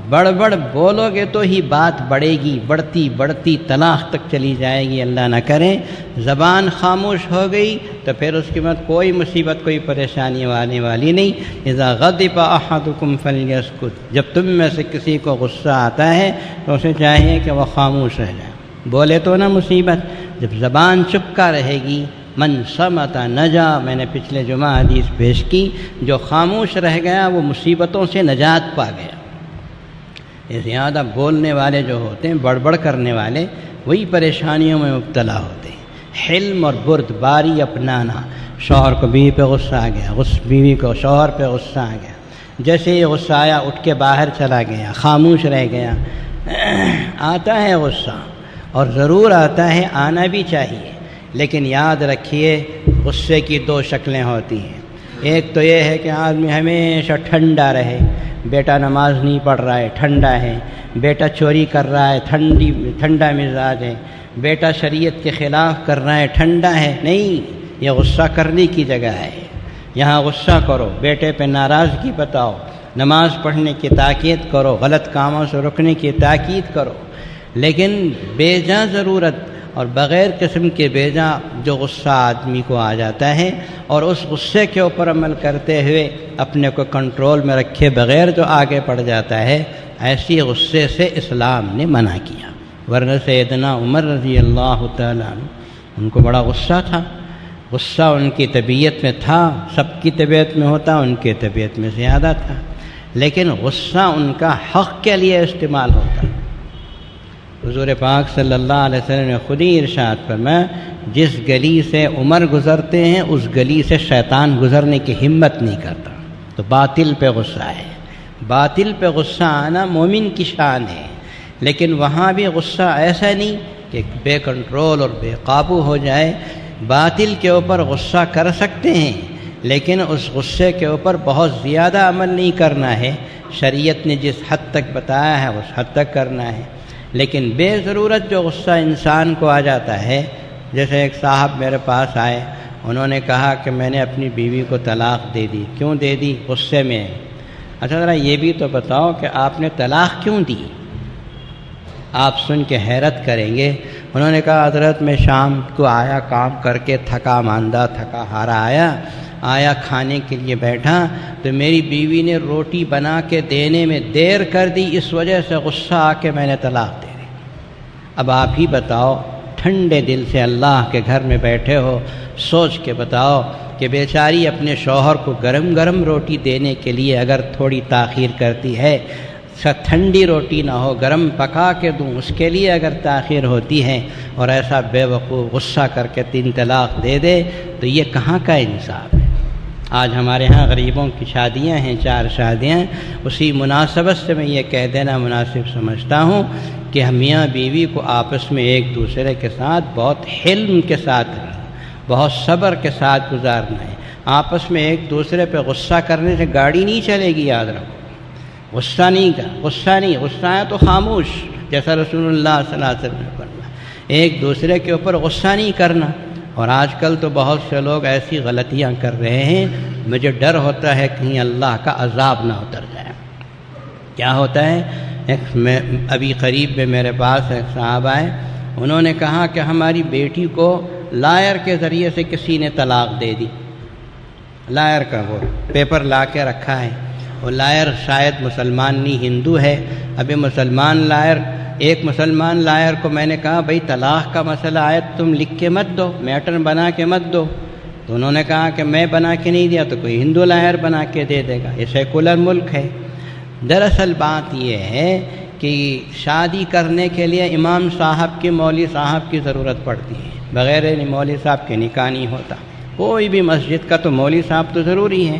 Speaker 1: بڑبڑ بولو گے تو ہی بات بڑھے گی، بڑھتی طلاق تک چلی جائے گی، اللہ نہ کرے۔ زبان خاموش ہو گئی تو پھر اس کے بعد کوئی مصیبت، کوئی پریشانی آنے والی نہیں۔ اذا غضب احدکم فلیسکت۔ جب تم میں سے کسی کو غصہ آتا ہے تو اسے چاہیے کہ وہ خاموش رہ جائے، بولے تو نہ مصیبت۔ جب زبان چپکا رہے گی، من صمت نجا، میں نے پچھلے جمعہ حدیث پیش کی، جو خاموش رہ گیا وہ مصیبتوں سے نجات پا گیا۔ یہ زیادہ بولنے والے جو ہوتے ہیں، بڑبڑ کرنے والے، وہی پریشانیوں میں مبتلا ہوتے ہیں۔ حلم اور بردباری اپنانا۔ شوہر کو بیوی پہ غصہ آ گیا، بیوی کو شوہر پہ غصہ آ گیا، جیسے یہ غصہ آیا اٹھ کے باہر چلا گیا، خاموش رہ گیا۔ آتا ہے غصہ، اور ضرور آتا ہے، آنا بھی چاہیے، لیکن یاد رکھیے غصے کی دو شکلیں ہوتی ہیں۔ ایک تو یہ ہے کہ آدمی ہمیشہ ٹھنڈا رہے، بیٹا نماز نہیں پڑھ رہا ہے، ٹھنڈا ہے، بیٹا چوری کر رہا ہے، ٹھنڈا مزاج ہے، بیٹا شریعت کے خلاف کر رہا ہے، ٹھنڈا ہے۔ نہیں، یہ غصہ کرنے کی جگہ ہے۔ یہاں غصہ کرو، بیٹے پہ ناراضگی بتاؤ، نماز پڑھنے کی تاکید کرو، غلط کاموں سے رکنے کی تاکید کرو، لیکن بے جا ضرورت اور بغیر قسم کے بیجا جو غصہ آدمی کو آ جاتا ہے، اور اس غصے کے اوپر عمل کرتے ہوئے اپنے کو کنٹرول میں رکھے بغیر جو آگے بڑھ جاتا ہے، ایسی غصے سے اسلام نے منع کیا۔ ورنہ سیدنا عمر رضی اللہ تعالیٰ عنہ، ان کو بڑا غصہ تھا، غصہ ان کی طبیعت میں تھا، سب کی طبیعت میں ہوتا، ان کی طبیعت میں زیادہ تھا، لیکن غصہ ان کا حق کے لیے استعمال ہوتا۔ حضور پاک صلی اللہ علیہ وسلم نے خود ہی ارشاد فرمایا، جس گلی سے عمر گزرتے ہیں اس گلی سے شیطان گزرنے کی ہمت نہیں کرتا۔ تو باطل پہ غصہ ہے، باطل پہ غصہ آنا مومن کی شان ہے، لیکن وہاں بھی غصہ ایسا نہیں کہ بے کنٹرول اور بے قابو ہو جائے۔ باطل کے اوپر غصہ کر سکتے ہیں لیکن اس غصے کے اوپر بہت زیادہ عمل نہیں کرنا ہے، شریعت نے جس حد تک بتایا ہے اس حد تک کرنا ہے۔ لیکن بے ضرورت جو غصہ انسان کو آ جاتا ہے، جیسے ایک صاحب میرے پاس آئے، انہوں نے کہا کہ میں نے اپنی بیوی کو طلاق دے دی۔ کیوں دے دی؟ غصے میں۔ اچھا ذرا یہ بھی تو بتاؤ کہ آپ نے طلاق کیوں دی؟ آپ سن کے حیرت کریں گے۔ انہوں نے کہا حضرت میں شام کو آیا، کام کر کے تھکا ماندہ تھکا ہارا آیا کھانے کے لیے بیٹھا تو میری بیوی نے روٹی بنا کے دینے میں دیر کر دی، اس وجہ سے غصہ آ کے میں نے طلاق دے دی۔ اب آپ ہی بتاؤ، ٹھنڈے دل سے اللہ کے گھر میں بیٹھے ہو، سوچ کے بتاؤ کہ بیچاری اپنے شوہر کو گرم گرم روٹی دینے کے لیے اگر تھوڑی تاخیر کرتی ہے، ٹھنڈی روٹی نہ ہو گرم پکا کے دوں اس کے لیے اگر تاخیر ہوتی ہے، اور ایسا بے وقوف غصہ کر کے 3 طلاق دے دے تو یہ کہاں کا انصاف ہے؟ آج ہمارے ہاں غریبوں کی شادیاں ہیں، 4 شادیاں، اسی مناسبت سے میں یہ کہہ دینا مناسب سمجھتا ہوں کہ میاں بیوی کو آپس میں ایک دوسرے کے ساتھ بہت حلم کے ساتھ رہنا، بہت صبر کے ساتھ گزارنا ہے۔ آپس میں ایک دوسرے پہ غصہ کرنے سے گاڑی نہیں چلے گی، یاد رکھو۔ غصہ غصہ ہے تو خاموش، جیسا رسول اللہ صلی اللہ علیہ وسلم نے فرمایا، ایک دوسرے کے اوپر غصہ نہیں کرنا۔ اور آج کل تو بہت سے لوگ ایسی غلطیاں کر رہے ہیں، مجھے ڈر ہوتا ہے کہیں اللہ کا عذاب نہ اتر جائے۔ کیا ہوتا ہے؟ ابھی قریب میں میرے پاس ایک صاحب آئے، انہوں نے کہا کہ ہماری بیٹی کو لائر کے ذریعے سے کسی نے طلاق دے دی۔ لائر کا وہ پیپر لا کے رکھا ہے، وہ لائر شاید مسلمان نہیں ہندو ہے۔ ابھی ایک مسلمان لائر کو میں نے کہا بھئی طلاق کا مسئلہ آئے تم لکھ کے مت دو، میٹر بنا کے مت دو، تو انہوں نے کہا کہ میں بنا کے نہیں دیا تو کوئی ہندو لائر بنا کے دے دے گا، یہ سیکولر ملک ہے۔ دراصل بات یہ ہے کہ شادی کرنے کے لیے امام صاحب کی، مولوی صاحب کی ضرورت پڑتی ہے، بغیر مولوی صاحب کے نکاح نہیں ہوتا۔ کوئی بھی مسجد کا تو مولوی صاحب تو ضروری ہے،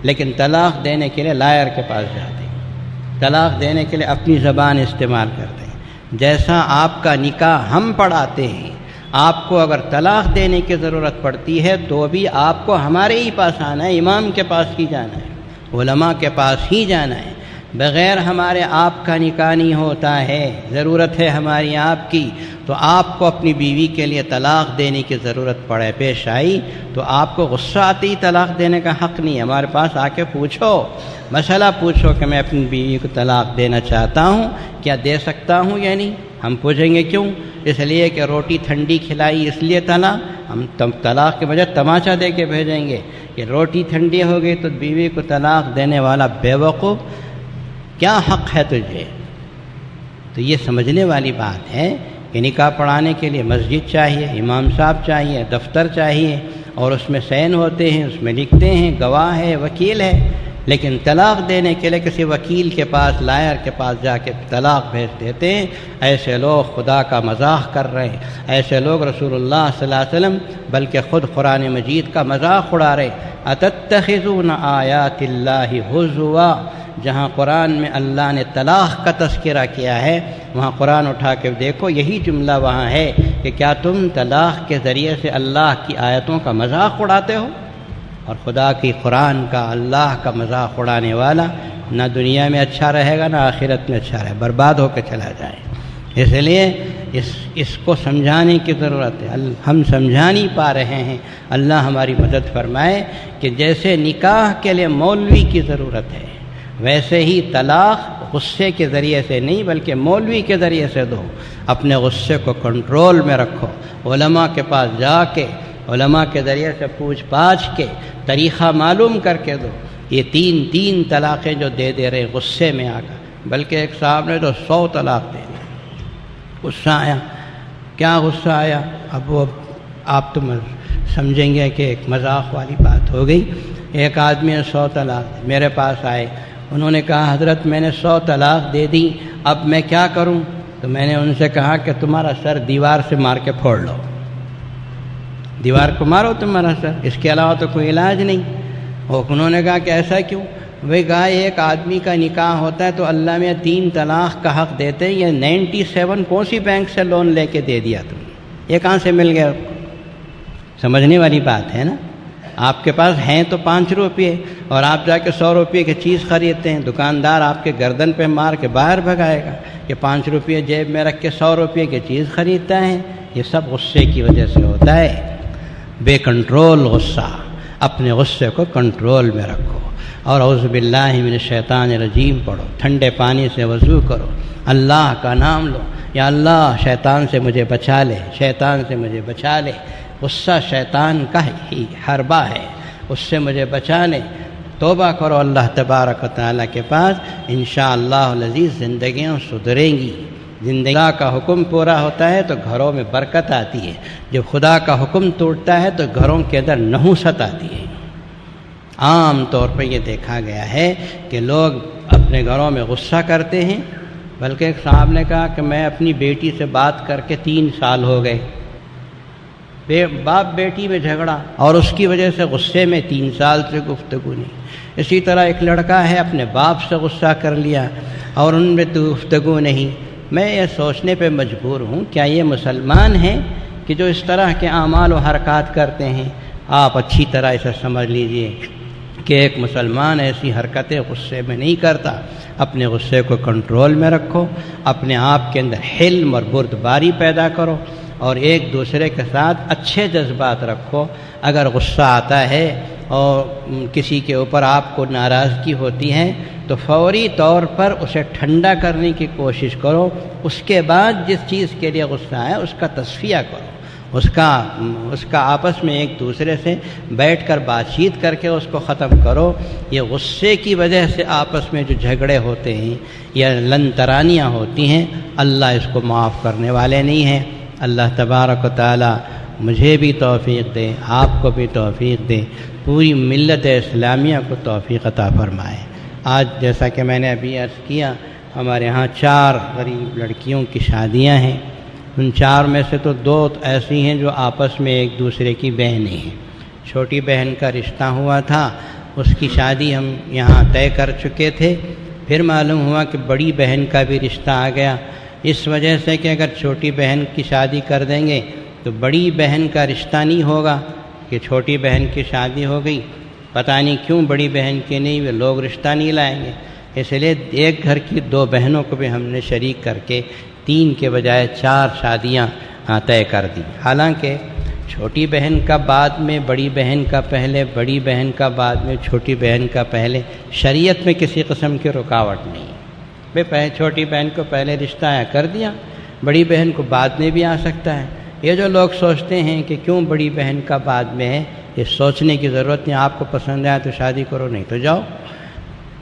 Speaker 1: لیکن طلاق دینے کے لیے لائر کے پاس جاتے ہیں، طلاق دینے کے لیے اپنی زبان استعمال کرتے ہیں۔ جیسا آپ کا نکاح ہم پڑھاتے ہیں، آپ کو اگر طلاق دینے کی ضرورت پڑتی ہے تو بھی آپ کو ہمارے ہی پاس آنا ہے، امام کے پاس ہی جانا ہے، علماء کے پاس ہی جانا ہے۔ بغیر ہمارے آپ کا نکاح نہیں ہوتا ہے، ضرورت ہے ہماری آپ کی، تو آپ کو اپنی بیوی کے لیے طلاق دینے کی ضرورت پڑے پیش آئی تو آپ کو غصہ آتی طلاق دینے کا حق نہیں ہے، ہمارے پاس آ کے پوچھو، مسئلہ پوچھو کہ میں اپنی بیوی کو طلاق دینا چاہتا ہوں، کیا دے سکتا ہوں یا نہیں؟ ہم پوچھیں گے کیوں؟ اس لیے کہ روٹی ٹھنڈی کھلائی اس لیے طلاق، ہم طلاق کے بجائے تماچا دے کے بھیجیں گے کہ روٹی ٹھنڈی ہو گئی تو بیوی کو طلاق دینے والا بے وقوف، کیا حق ہے تجھے؟ تو یہ سمجھنے والی بات ہے کہ نکاح پڑھانے کے لیے مسجد چاہیے، امام صاحب چاہیے، دفتر چاہیے، اور اس میں سین ہوتے ہیں، اس میں لکھتے ہیں، گواہ ہے، وکیل ہے۔ لیکن طلاق دینے کے لیے کسی وکیل کے پاس، لائر کے پاس جا کے طلاق بھیج دیتے ہیں، ایسے لوگ خدا کا مذاق کر رہے ہیں، ایسے لوگ رسول اللہ صلی اللہ علیہ وسلم بلکہ خود قرآن مجید کا مذاق اڑا رہے۔ اتتخذون آیات اللہ ہزوا، جہاں قرآن میں اللہ نے طلاق کا تذکرہ کیا ہے وہاں قرآن اٹھا کے دیکھو، یہی جملہ وہاں ہے کہ کیا تم طلاق کے ذریعے سے اللہ کی آیتوں کا مذاق اڑاتے ہو؟ اور خدا کی قرآن کا، اللہ کا مذاق اڑانے والا نہ دنیا میں اچھا رہے گا نہ آخرت میں اچھا رہے، برباد ہو کے چلا جائے۔ اس لیے اس کو سمجھانے کی ضرورت ہے، ہم سمجھا نہیں پا رہے ہیں۔ اللہ ہماری مدد فرمائے کہ جیسے نکاح کے لیے مولوی کی ضرورت ہے، ویسے ہی طلاق غصے کے ذریعے سے نہیں بلکہ مولوی کے ذریعے سے دو، اپنے غصے کو کنٹرول میں رکھو، علماء کے پاس جا کے، علماء کے ذریعے سے پوچھ پاچھ کے طریقہ معلوم کر کے دو۔ یہ تین طلاقیں جو دے رہے غصے میں آ کر، بلکہ ایک صاحب نے تو 100 طلاق دے دی۔ غصہ آیا، کیا غصہ آیا؟ اب وہ آپ تو سمجھیں گے کہ ایک مذاق والی بات ہو گئی۔ ایک آدمی نے 100 طلاق میرے پاس آئے، انہوں نے کہا حضرت میں نے 100 طلاق دے دی، اب میں کیا کروں؟ تو میں نے ان سے کہا کہ تمہارا سر دیوار سے مار کے پھوڑ لو، دیوار کو مارو تمہارا سر، اس کے علاوہ تو کوئی علاج نہیں۔ اور انہوں نے کہا کہ ایسا کیوں؟ وہ کہا ایک آدمی کا نکاح ہوتا ہے تو اللہ میں 3 طلاق کا حق دیتے ہیں، یہ 97 کون سی بینک سے لون لے کے دے دیا تم نے، یہ کہاں سے مل گیا؟ سمجھنے والی بات ہے نا۔ آپ کے پاس ہیں تو 5 روپے اور آپ جا کے 100 روپے کی چیز خریدتے ہیں، دکاندار آپ کے گردن پہ مار کے باہر بھگائے گا کہ 5 روپے جیب میں رکھ کے 100 روپے کی چیز خریدتا ہے۔ یہ سب غصے کی وجہ سے ہوتا ہے، بے کنٹرول غصہ۔ اپنے غصے کو کنٹرول میں رکھو اور اعوذ باللہ من الشیطان الرجیم پڑھو، ٹھنڈے پانی سے وضو کرو، اللہ کا نام لو، یا اللہ شیطان سے مجھے بچا لے، شیطان سے مجھے بچا لے، غصہ شیطان کا ہی حربہ ہے، اس سے مجھے بچا لے۔ توبہ کرو اللہ تبارک و تعالیٰ کے پاس، انشاءاللہ العزیز زندگیاں سدھریں گی۔ زندگی خدا کا حکم پورا ہوتا ہے تو گھروں میں برکت آتی ہے، جب خدا کا حکم ٹوٹتا ہے تو گھروں کے اندر نحوست آتی ہے۔ عام طور پر یہ دیکھا گیا ہے کہ لوگ اپنے گھروں میں غصہ کرتے ہیں، بلکہ ایک صاحب نے کہا کہ میں اپنی بیٹی سے بات کر کے 3 سال ہو گئے، باپ بیٹی میں جھگڑا اور اس کی وجہ سے غصے میں 3 سال سے گفتگو نہیں۔ اسی طرح ایک لڑکا ہے اپنے باپ سے غصہ کر لیا اور ان میں تو گفتگو نہیں۔ میں یہ سوچنے پہ مجبور ہوں کیا یہ مسلمان ہیں کہ جو اس طرح کے اعمال و حرکات کرتے ہیں؟ آپ اچھی طرح اسے سمجھ لیجئے کہ ایک مسلمان ایسی حرکتیں غصے میں نہیں کرتا۔ اپنے غصے کو کنٹرول میں رکھو، اپنے آپ کے اندر حلم اور بردباری پیدا کرو اور ایک دوسرے کے ساتھ اچھے جذبات رکھو۔ اگر غصہ آتا ہے اور کسی کے اوپر آپ کو ناراضگی ہوتی ہے تو فوری طور پر اسے ٹھنڈا کرنے کی کوشش کرو، اس کے بعد جس چیز کے لیے غصہ ہے اس کا تصفیہ کرو، اس کا آپس میں ایک دوسرے سے بیٹھ کر بات چیت کر کے اس کو ختم کرو۔ یہ غصے کی وجہ سے آپس میں جو جھگڑے ہوتے ہیں یا لن ترانیاں ہوتی ہیں، اللہ اس کو معاف کرنے والے نہیں ہیں۔ اللہ تبارک و تعالی مجھے بھی توفیق دے، آپ کو بھی توفیق دے، پوری ملت اسلامیہ کو توفیق عطا فرمائے۔ آج جیسا کہ میں نے ابھی عرض کیا، ہمارے ہاں 4 غریب لڑکیوں کی شادیاں ہیں۔ ان 4 میں سے تو 2 ایسی ہیں جو آپس میں ایک دوسرے کی بہنیں ہیں۔ چھوٹی بہن کا رشتہ ہوا تھا، اس کی شادی ہم یہاں طے کر چکے تھے، پھر معلوم ہوا کہ بڑی بہن کا بھی رشتہ آ گیا، اس وجہ سے کہ اگر چھوٹی بہن کی شادی کر دیں گے تو بڑی بہن کا رشتہ نہیں ہوگا کہ چھوٹی بہن کی شادی ہو گئی، پتہ نہیں کیوں بڑی بہن کی نہیں، وہ لوگ رشتہ نہیں لائیں گے۔ اس لیے ایک گھر کی 2 بہنوں کو بھی ہم نے شریک کر کے 3 کے بجائے 4 شادیاں طے کر دی۔ حالانکہ چھوٹی بہن کا بعد میں بڑی بہن کا پہلے، بڑی بہن کا بعد میں چھوٹی بہن کا پہلے، شریعت میں کسی قسم کی رکاوٹ نہیں۔ چھوٹی بہن کو پہلے رشتہ کر دیا، بڑی بہن کو بعد میں بھی آ سکتا ہے۔ یہ جو لوگ سوچتے ہیں کہ کیوں بڑی بہن کا بعد میں ہے، یہ سوچنے کی ضرورت نہیں۔ آپ کو پسند آیا تو شادی کرو، نہیں تو جاؤ۔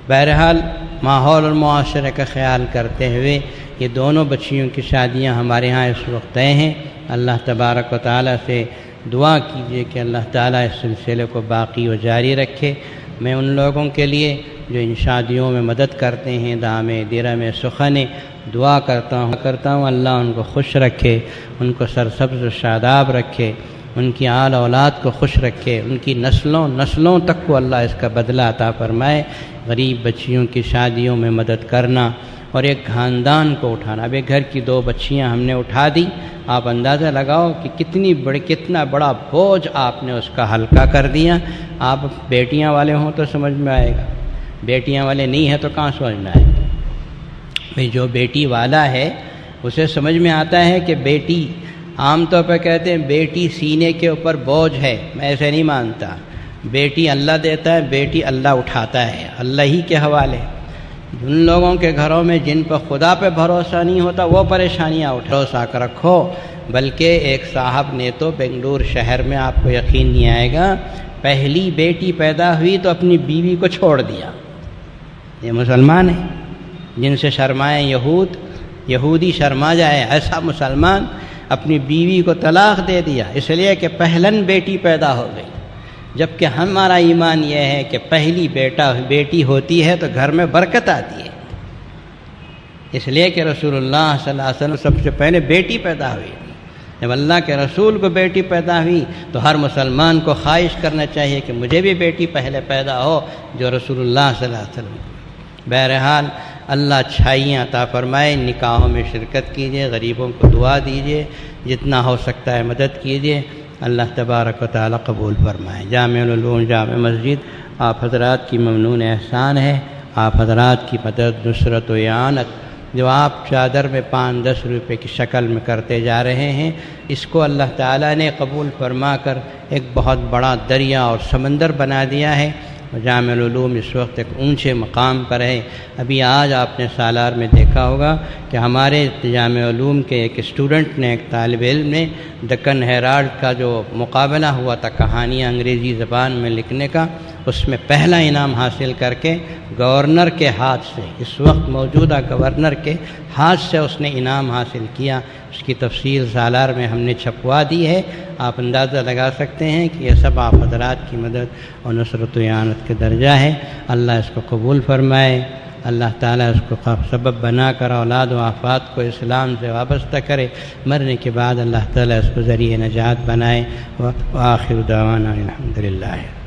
Speaker 1: بہرحال ماحول اور معاشرے کا خیال کرتے ہوئے یہ دونوں بچیوں کی شادیاں ہمارے ہاں اس وقت طے ہیں۔ اللہ تبارک و تعالیٰ سے دعا کیجیے کہ اللہ تعالیٰ اس سلسلے کو باقی و جاری رکھے۔ میں ان لوگوں کے لیے جو ان شادیوں میں مدد کرتے ہیں، دامے درہم سخن، دعا کرتا ہوں اللہ ان کو خوش رکھے، ان کو سرسبز و شاداب رکھے، ان کی آل اولاد کو خوش رکھے، ان کی نسلوں تک کو اللہ اس کا بدلہ عطا فرمائے۔ غریب بچیوں کی شادیوں میں مدد کرنا اور ایک خاندان کو اٹھانا۔ اب ایک گھر کی 2 بچیاں ہم نے اٹھا دی، آپ اندازہ لگاؤ کہ کتنا بڑا بوجھ آپ نے اس کا ہلکا کر دیا۔ آپ بیٹیاں والے ہوں تو سمجھ میں آئے گا، بیٹیاں والے نہیں ہیں تو کہاں سمجھ میں آئے گا؟ بھئی جو بیٹی والا ہے اسے سمجھ میں آتا ہے کہ بیٹی، عام طور پہ کہتے ہیں بیٹی سینے کے اوپر بوجھ ہے، میں ایسے نہیں مانتا۔ بیٹی اللہ دیتا ہے، بیٹی اللہ اٹھاتا ہے، اللہ ہی کے حوالے۔ ان لوگوں کے گھروں میں جن پر خدا پہ بھروسہ نہیں ہوتا وہ پریشانیاں بھروسہ رکھو۔ بلکہ ایک صاحب نے تو بنگلور شہر میں، آپ کو یقین نہیں آئے گا، پہلی بیٹی پیدا ہوئی تو اپنی بیوی کو چھوڑ دیا۔ یہ مسلمان ہے جن سے شرمائے یہودی شرما جائے، ایسا مسلمان اپنی بیوی کو طلاق دے دیا اس لیے کہ پہلن بیٹی پیدا ہو گئی، جبکہ ہمارا ایمان یہ ہے کہ پہلی بیٹی ہوتی ہے تو گھر میں برکت آتی ہے، اس لیے کہ رسول اللہ صلی اللہ علیہ وسلم سب سے پہلے بیٹی پیدا ہوئی۔ جب اللہ کے رسول کو بیٹی پیدا ہوئی تو ہر مسلمان کو خواہش کرنا چاہیے کہ مجھے بھی بیٹی پہلے پیدا ہو جو رسول اللہ صلی اللہ علیہ وسلم. بہرحال اللہ اچھائیاں عطا فرمائے. نکاحوں میں شرکت کیجیے، غریبوں کو دعا دیجیے، جتنا ہو سکتا ہے مدد کیجیے. اللہ تبارک و تعالی قبول فرمائے. جامع العلوم جامع مسجد آپ حضرات کی ممنون احسان ہے. آپ حضرات کی مدد، نصرت و اعانت جو آپ چادر میں 5-10 روپے کی شکل میں کرتے جا رہے ہیں، اس کو اللہ تعالیٰ نے قبول فرما کر ایک بہت بڑا دریا اور سمندر بنا دیا ہے. جامع العلوم اس وقت ایک اونچے مقام پر ہے. ابھی آج آپ نے سالار میں دیکھا ہوگا کہ ہمارے جامع علوم کے ایک اسٹوڈنٹ نے، ایک طالب علم نے دکن ہیرالڈ کا جو مقابلہ ہوا تھا کہانیاں انگریزی زبان میں لکھنے کا، اس میں پہلا انعام حاصل کر کے گورنر کے ہاتھ سے، اس وقت موجودہ گورنر کے ہاتھ سے اس نے انعام حاصل کیا. اس کی تفصیل سالار میں ہم نے چھپوا دی ہے. آپ اندازہ لگا سکتے ہیں کہ یہ سب آپ حضرات کی مدد اور نصرت و اعانت کے درجہ ہے. اللہ اس کو قبول فرمائے. اللہ تعالیٰ اس کو سبب بنا کر اولاد و آفات کو اسلام سے وابستہ کرے. مرنے کے بعد اللہ تعالیٰ اس کو ذریعہ نجات بنائے. وآخر دعوانا الحمدللہ.